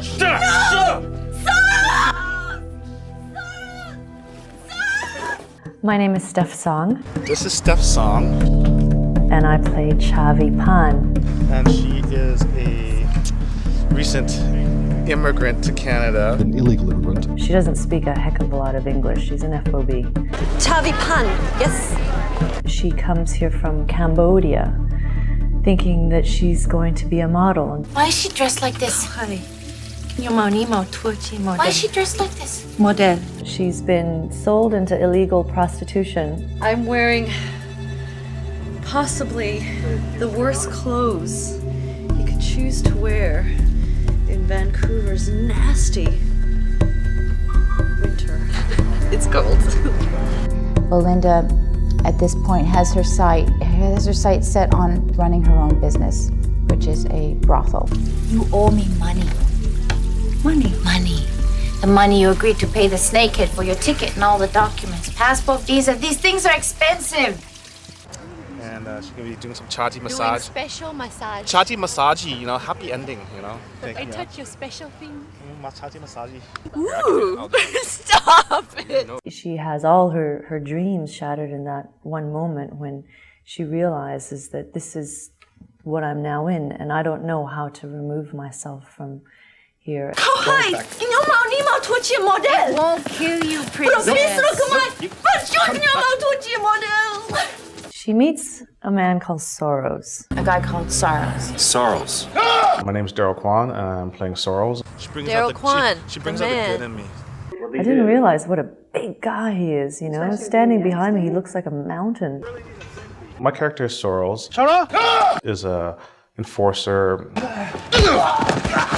Shut up! My name is Steph Song, This is Steph Song, and I play Chavi Pan. and she is a recent immigrant to Canada. An illegal immigrant. She doesn't speak a heck of a lot of English. She's an FOB. Chavi Pan, yes. She comes here from Cambodia, thinking that she's going to be a model. Why is she dressed like this? Why is she dressed like this? Model. She's been sold into illegal prostitution. I'm wearing possibly the worst clothes you could choose to wear in Vancouver's nasty winter. It's cold. Belinda, at this point, has her sight set on running her own business, which is a brothel. You owe me money. Money. The money you agreed to pay the snakehead for your ticket and all the documents, passport, visa. These things are expensive. And she's gonna be doing some chati massage. Special massage. Chati massage, you know, happy ending, you know. I touch your special thing. Chati massage. Ooh, stop it. She has all her dreams shattered in that one moment when she realizes that this is what I'm now in, and I don't know how to remove myself from here. Hi! It won't kill you, princess. She meets a man called Sorrows. A guy called Sorrows. Sorrels. My name's Daryl Kwan, and I'm playing Sorrels. She brings Daryl out the, Kwan, she brings the out the man. good in me. I didn't realize what a big guy he is, you know? Standing behind me, he looks like a mountain. My character is Sorrels. Is a enforcer,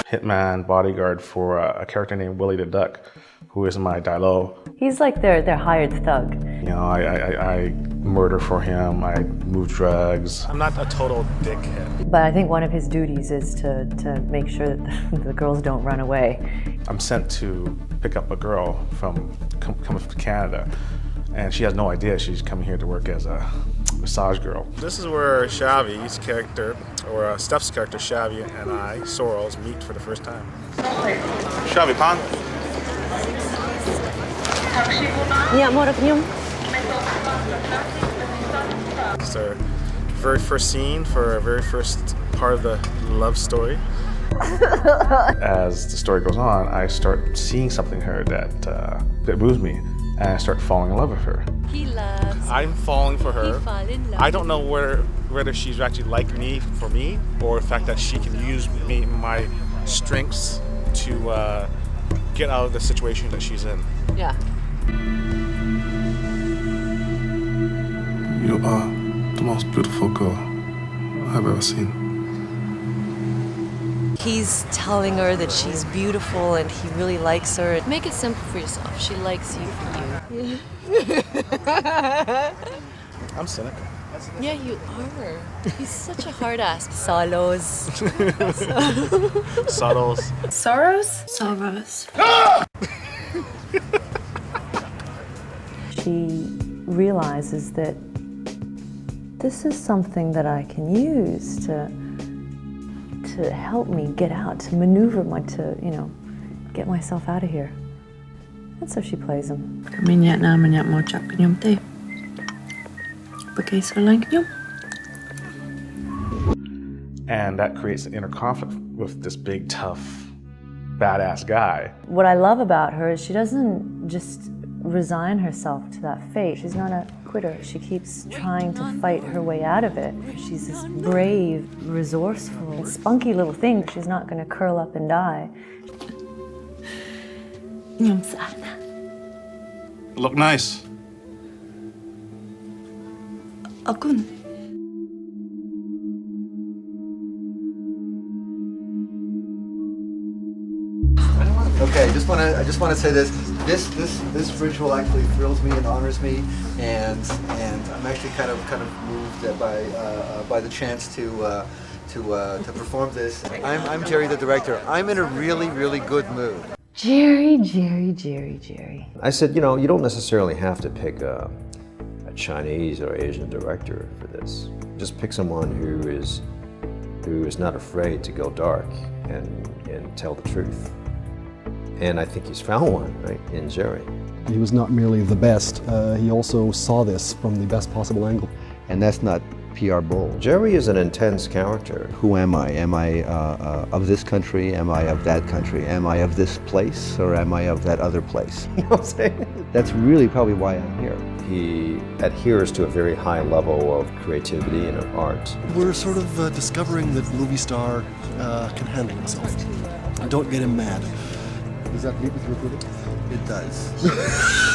hitman, bodyguard for a character named Willie the Duck, who is my Dilo. He's like their hired thug. You know, I murder for him, I move drugs. I'm not a total dickhead. But I think one of his duties is to make sure that the girls don't run away. I'm sent to pick up a girl from coming from Canada, and she has no idea she's coming here to work as a massage girl. This is where Xavi's character, or Steph's character, Xavi, and I, Sorrels, meet for the first time. Xavi Pan. It's our very first scene for our very first part of the love story. As the story goes on, I start seeing something in her that moves me, and I start falling in love with her. He loves. I'm falling for her. He fall in love. I don't know whether she's actually like me for me, or the fact that she can use my strengths to get out of the situation that she's in. Yeah. You are the most beautiful girl I've ever seen. He's telling her that she's beautiful and he really likes her. Make it simple for yourself. She likes you for you. I'm cynical. Yeah, you are. He's such a hard ass. Solos. Subtles. Sorrows? Sorrows. She realizes that this is something that I can use to help me get out, to maneuver get myself out of here. And so she plays him. And that creates an inner conflict with this big, tough, badass guy. What I love about her is she doesn't just resign herself to that fate. She's not a quitter. She keeps trying to fight her way out of it. She's this brave, resourceful, spunky little thing. She's not going to curl up and die. Look nice. Okay, I just want to say this. This ritual actually thrills me and honors me, and I'm actually kind of moved by the chance to perform this. I'm Jerry, the director. I'm in a really good mood. Jerry. I said, you know, you don't necessarily have to pick a Chinese or Asian director for this. Just pick someone who is who is not afraid to go dark and tell the truth. And I think he's found one, right, in Jerry. He was not merely the best, he also saw this from the best possible angle. And that's not PR bull. Jerry is an intense character. Who am I? Am I of this country? Am I of that country? Am I of this place? Or am I of that other place? You know what I'm saying? That's really probably why I'm here. He adheres to a very high level of creativity and of art. We're sort of discovering that movie star can handle himself. Don't get him mad. Does that meet with your approval? It does.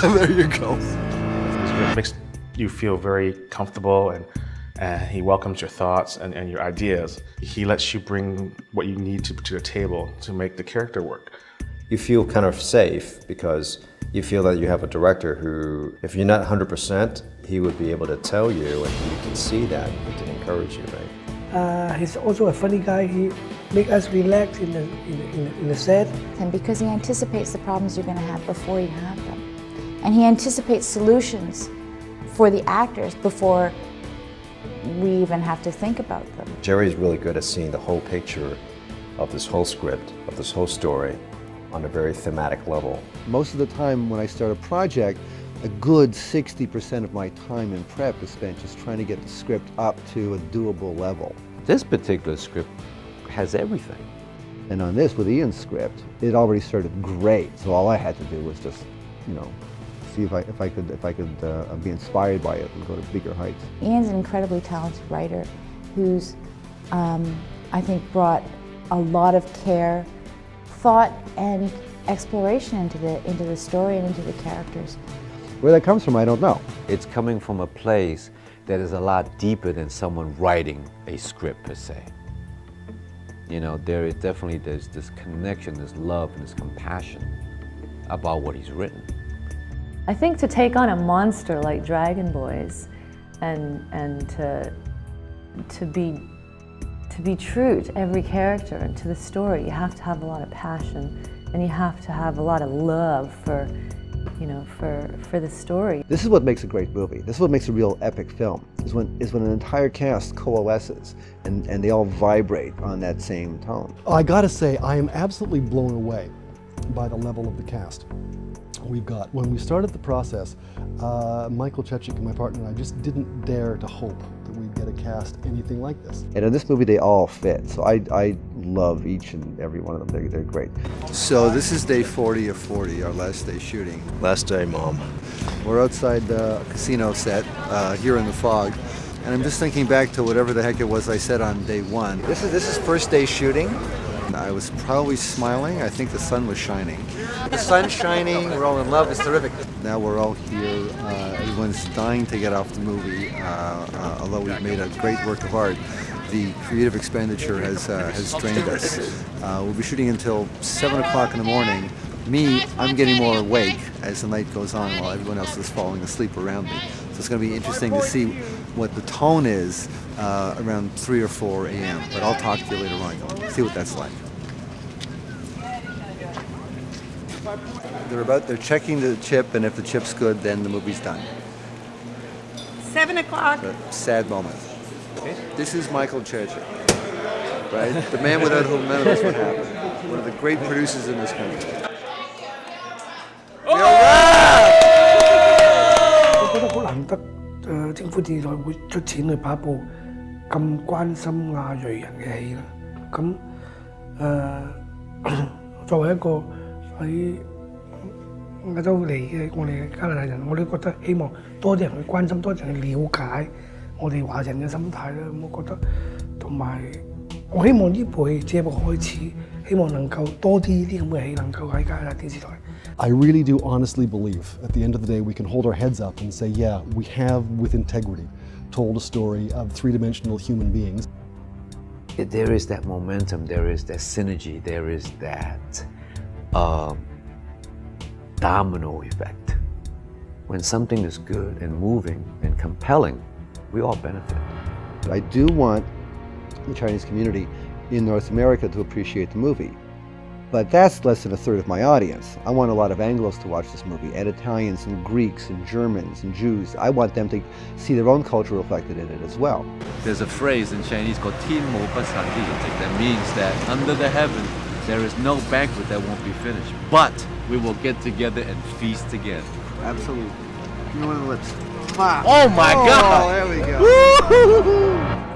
There you go. It makes you feel very comfortable, and he welcomes your thoughts and your ideas. He lets you bring what you need to the table to make the character work. You feel kind of safe because you feel that you have a director who, if you're not 100%, he would be able to tell you, and you can see that and to encourage you, right? He's also a funny guy. He makes us relax in the set. And because he anticipates the problems you're going to have before you have them. And he anticipates solutions for the actors before we even have to think about them. Jerry is really good at seeing the whole picture of this whole script, of this whole story, on a very thematic level. Most of the time when I start a project, a good 60% of my time in prep is spent just trying to get the script up to a doable level. This particular script has everything. And on this, with Ian's script, it already started great. So all I had to do was just, you know, see if I could be inspired by it and go to bigger heights. Ian's an incredibly talented writer who's, I think, brought a lot of care, thought, and exploration into the story and into the characters. Where that comes from, I don't know. It's coming from a place that is a lot deeper than someone writing a script per se. You know, there's this connection, this love, and this compassion about what he's written. I think to take on a monster like Dragon Boys and to be true to every character and to the story, you have to have a lot of passion, and you have to have a lot of love for, you know, for the story. This is what makes a great movie. This is what makes a real epic film, is when an entire cast coalesces and they all vibrate on that same tone. I gotta say, I am absolutely blown away by the level of the cast we've got. When we started the process, Michael Chechik, my partner, and I just didn't dare to hope that we'd get a cast anything like this. And in this movie, they all fit. So I love each and every one of them. They're great. So this is day 40 of 40, our last day shooting. Last day, Mom. We're outside the casino set here in the fog. And I'm just thinking back to whatever the heck it was I said on day one. This is first day shooting. I was probably smiling. I think the sun was shining. The sun's shining, we're all in love, it's terrific. Now we're all here, everyone's dying to get off the movie. Although we've made a great work of art, the creative expenditure has strained us. We'll be shooting until 7 o'clock in the morning. Me, I'm getting more awake as the night goes on while everyone else is falling asleep around me. So it's going to be interesting to see what the tone is around 3 or 4 a.m. But I'll talk to you later on, see what that's like. They're checking the chip, and if the chip's good, then the movie's done. 7 o'clock. A sad moment. This is Michael Chechik, right? The man without whom none of this would happen. One of the great producers in this country. 我覺得好難得，政府電視台會出錢去拍一部咁關心亞裔人嘅戲啦。咁作為一個喺亞洲嚟嘅我哋加拿大人，我都覺得希望多啲人去關心，多啲人去了解我哋華人嘅心態啦。咁我覺得同埋我希望呢部戲只係一個開始，希望能夠多啲呢啲咁嘅戲能夠喺加拿大電視台。I really do honestly believe, at the end of the day, we can hold our heads up and say, yeah, we have, with integrity, told a story of three-dimensional human beings. There is that momentum, there is that synergy, there is that domino effect. When something is good and moving and compelling, we all benefit. I do want the Chinese community in North America to appreciate the movie. But that's less than a third of my audience. I want a lot of Anglos to watch this movie, and Italians and Greeks and Germans and Jews. I want them to see their own culture reflected in it as well. There's a phrase in Chinese called 天無不散之筵席 that means that under the heaven there is no banquet that won't be finished. But we will get together and feast together. Absolutely. Give me one of the lips. Oh my God! There we go.